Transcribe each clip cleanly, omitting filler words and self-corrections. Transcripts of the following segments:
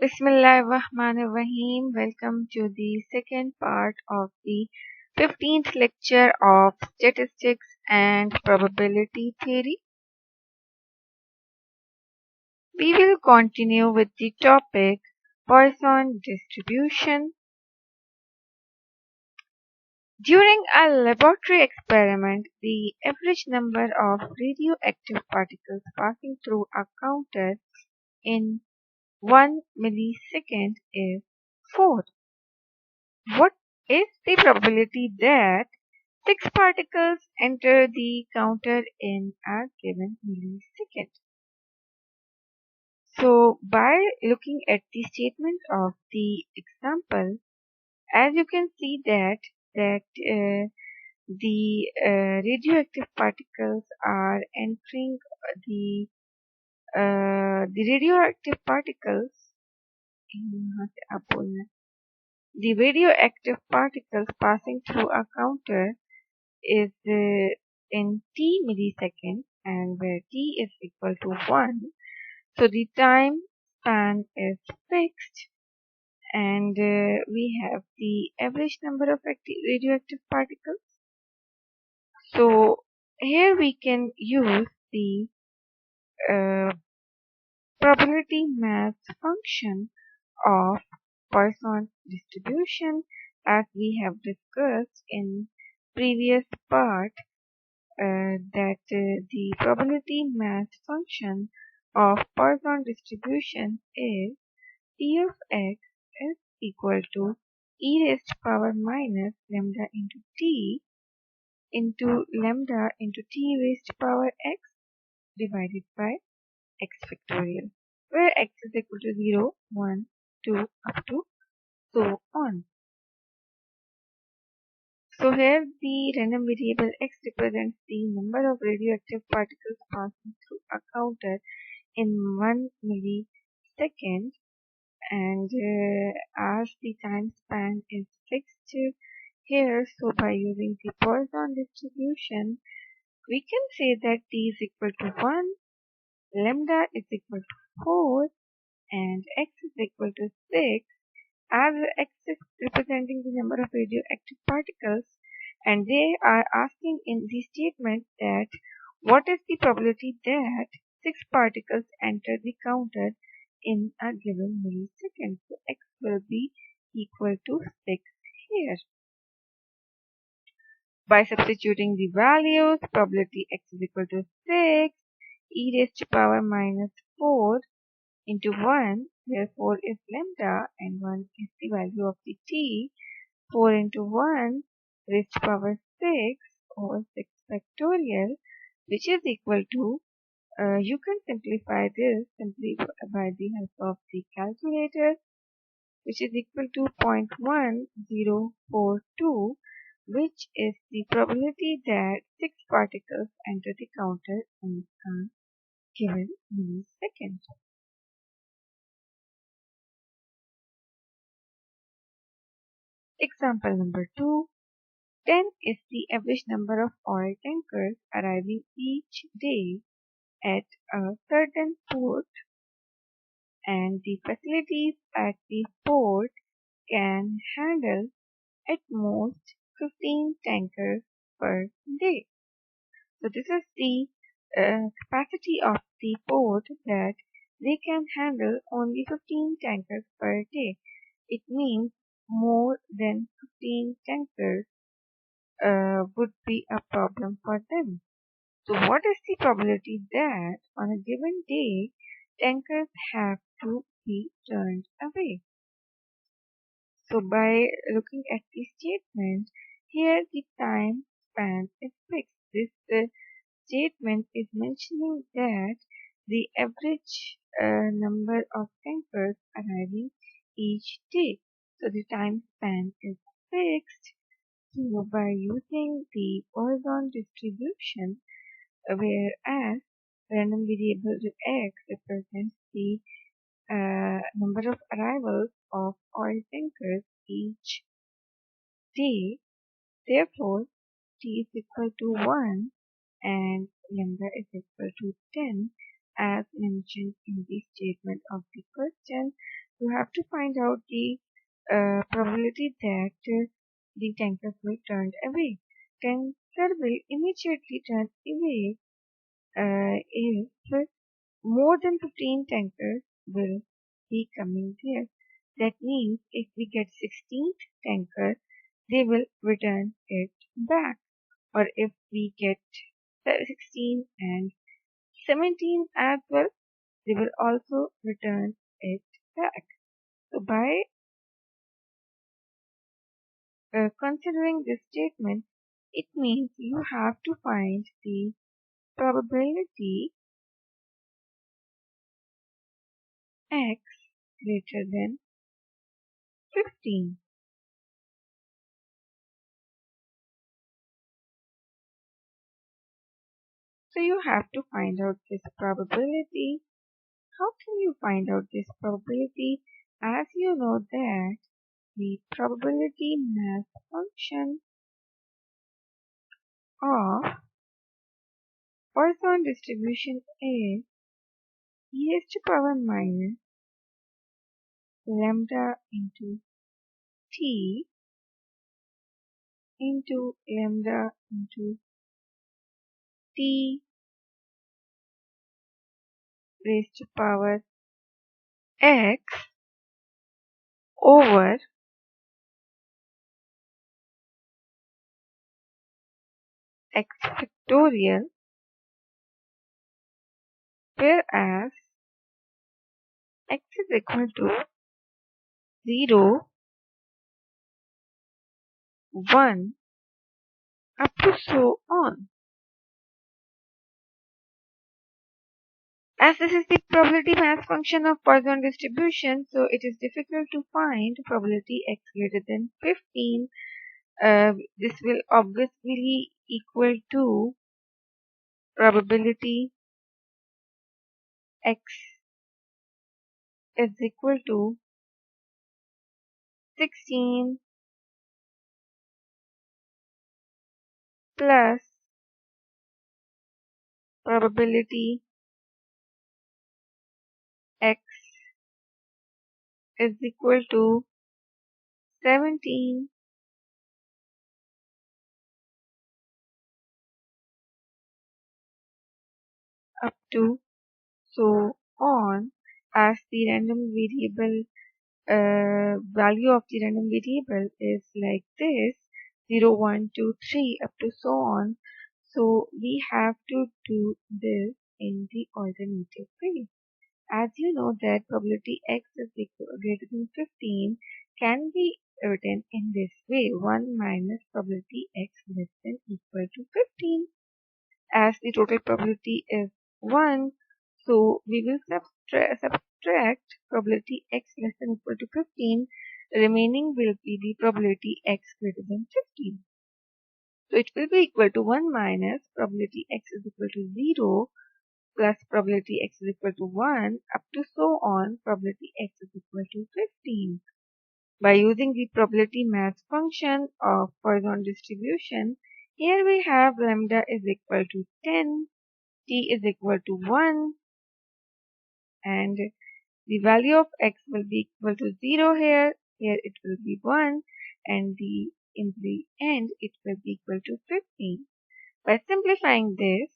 Bismillahirrahmanirrahim. Welcome to the second part of the 15th lecture of Statistics and Probability Theory. We will continue with the topic Poisson distribution. During a laboratory experiment, the average number of radioactive particles passing through a counter in 1 millisecond is 4. What is the probability that 6 particles enter the counter in a given millisecond? So, by looking at the statement of the example, as you can see that the radioactive particles are entering the radioactive particles the radioactive particles passing through a counter is in t milliseconds, and where t is equal to 1. So the time span is fixed, and we have the average number of radioactive particles. So here we can use the probability mass function of Poisson distribution, as we have discussed in previous part, that the probability mass function of Poisson distribution is P of x is equal to e raised to power minus lambda into t into lambda into t raised to power x divided by x factorial, where x is equal to 0, 1, 2 up to so on. So here the random variable x represents the number of radioactive particles passing through a counter in 1 millisecond, and as the time span is fixed here, so by using the Poisson distribution, we can say that t is equal to 1, lambda is equal to 4, and x is equal to 6, as x is representing the number of radioactive particles, and they are asking in the statement that what is the probability that 6 particles enter the counter in a given millisecond. So x will be equal to 6 here. By substituting the values, probability x is equal to 6, e raised to power minus 4 into 1, where 4 is lambda and 1 is the value of the t. 4 into 1 raised to power 6 over 6 factorial, which is equal to, you can simplify this simply by the help of the calculator, which is equal to 0.1042, which is the probability that 6 particles enter the counter in a given millisecond. Example number 2. 10 is the average number of oil tankers arriving each day at a certain port, and the facilities at the port can handle at most 15 tankers per day. So this is the capacity of the port, that they can handle only 15 tankers per day. It means more than 15 tankers would be a problem for them. So what is the probability that on a given day tankers have to be turned away? So by looking at the statement, here the time span is fixed. This statement is mentioning that the average number of tankers arriving each day. So the time span is fixed. So by using the Poisson distribution, whereas random variable x represents the number of arrivals of oil tankers each day, therefore t is equal to 1 and lambda is equal to 10, as mentioned in the statement of the question. you have to find out the probability that the tankers will turn away. Tanker will immediately turn away if more than 15 tankers will be coming there. That means if we get 16th tanker, they will return it back. Or if we get 16 and 17 as well, they will also return it back. So by considering this statement, it means you have to find the probability x greater than 15. So you have to find out this probability. How can you find out this probability? As you know that the probability mass function of Poisson distribution is e raised to power minus lambda into t into lambda into t raised to power x over x factorial, whereas x is equal to 0, 1 up to so on. As this is the probability mass function of Poisson distribution, so it is difficult to find probability x greater than 15. This will obviously equal to probability x is equal to 16 plus probability x is equal to 17 up to so on, as the random variable value of the random variable is like this 0, 1, 2, 3 up to so on. So we have to do this in the alternative way. As you know that probability x is greater than 15 can be written in this way: 1 minus probability x less than equal to 15. As the total probability is 1, so we will subtract probability x less than equal to 15. The remaining will be the probability x greater than 15. So it will be equal to 1 minus probability x is equal to 0 plus probability x is equal to 1 up to so on probability x is equal to 15. By using the probability mass function of Poisson distribution, here we have lambda is equal to 10, t is equal to 1, and the value of x will be equal to 0 here. Here it will be 1, and in the end it will be equal to 15. By simplifying this,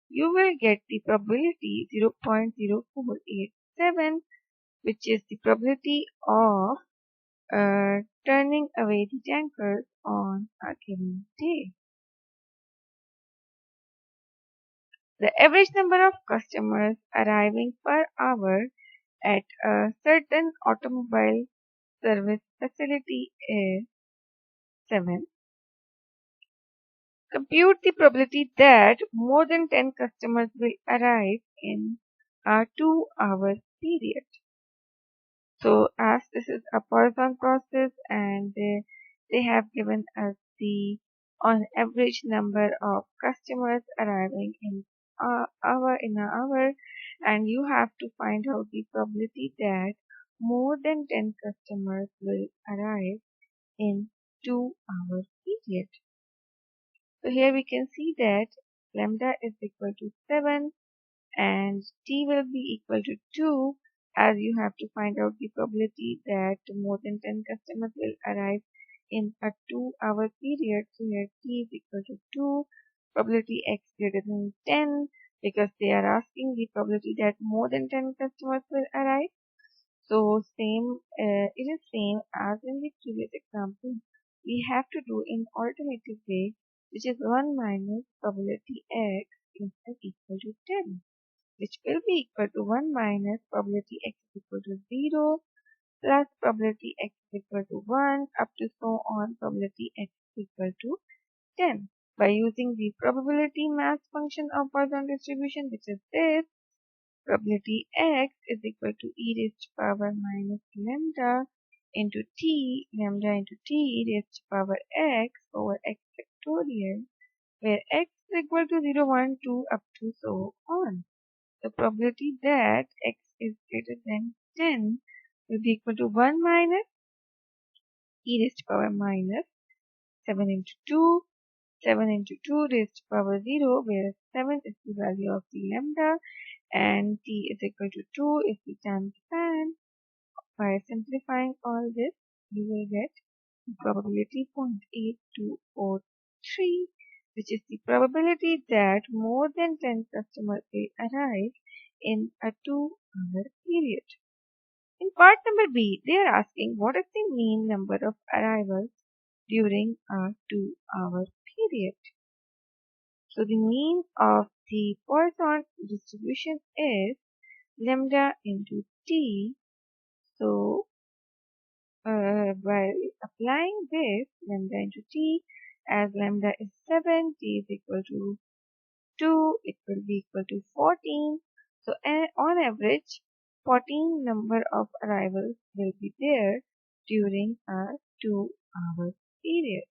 you will get the probability 0.0487, which is the probability of turning away the tankers on a given day. The average number of customers arriving per hour at a certain automobile service facility is 7. Compute the probability that more than 10 customers will arrive in a 2-hour period. So as this is a Poisson process, and they have given us the on average number of customers arriving in an hour, and you have to find out the probability that more than 10 customers will arrive in 2-hour period. So here we can see that lambda is equal to 7 and t will be equal to 2, as you have to find out the probability that more than 10 customers will arrive in a 2-hour period. So here t is equal to 2, probability x greater than 10, because they are asking the probability that more than 10 customers will arrive. So it is same as in the previous example. We have to do in alternative way, which is 1 minus probability x is equal to 10, which will be equal to 1 minus probability x is equal to 0 plus probability x is equal to 1 up to so on probability x is equal to 10. By using the probability mass function of Poisson distribution, which is this, probability x is equal to e raised to power minus lambda into t, lambda into t raised to power x over x factorial, where x is equal to 0, 1, 2 up to so on. The probability that x is greater than 10 will be equal to 1 minus e raised to power minus 7 into 2, 7 into 2 raised to power 0, where 7 is the value of the lambda and t is equal to 2 is the time span. By simplifying all this, you will get the probability 0.8243, which is the probability that more than 10 customers will arrive in a 2-hour period. In part number B, they are asking what is the mean number of arrivals during a 2-hour period. So the mean of the Poisson distribution is lambda into t. So by applying this lambda into t, as lambda is 7, t is equal to 2, it will be equal to 14. So on average, 14 number of arrivals will be there during a 2-hour period.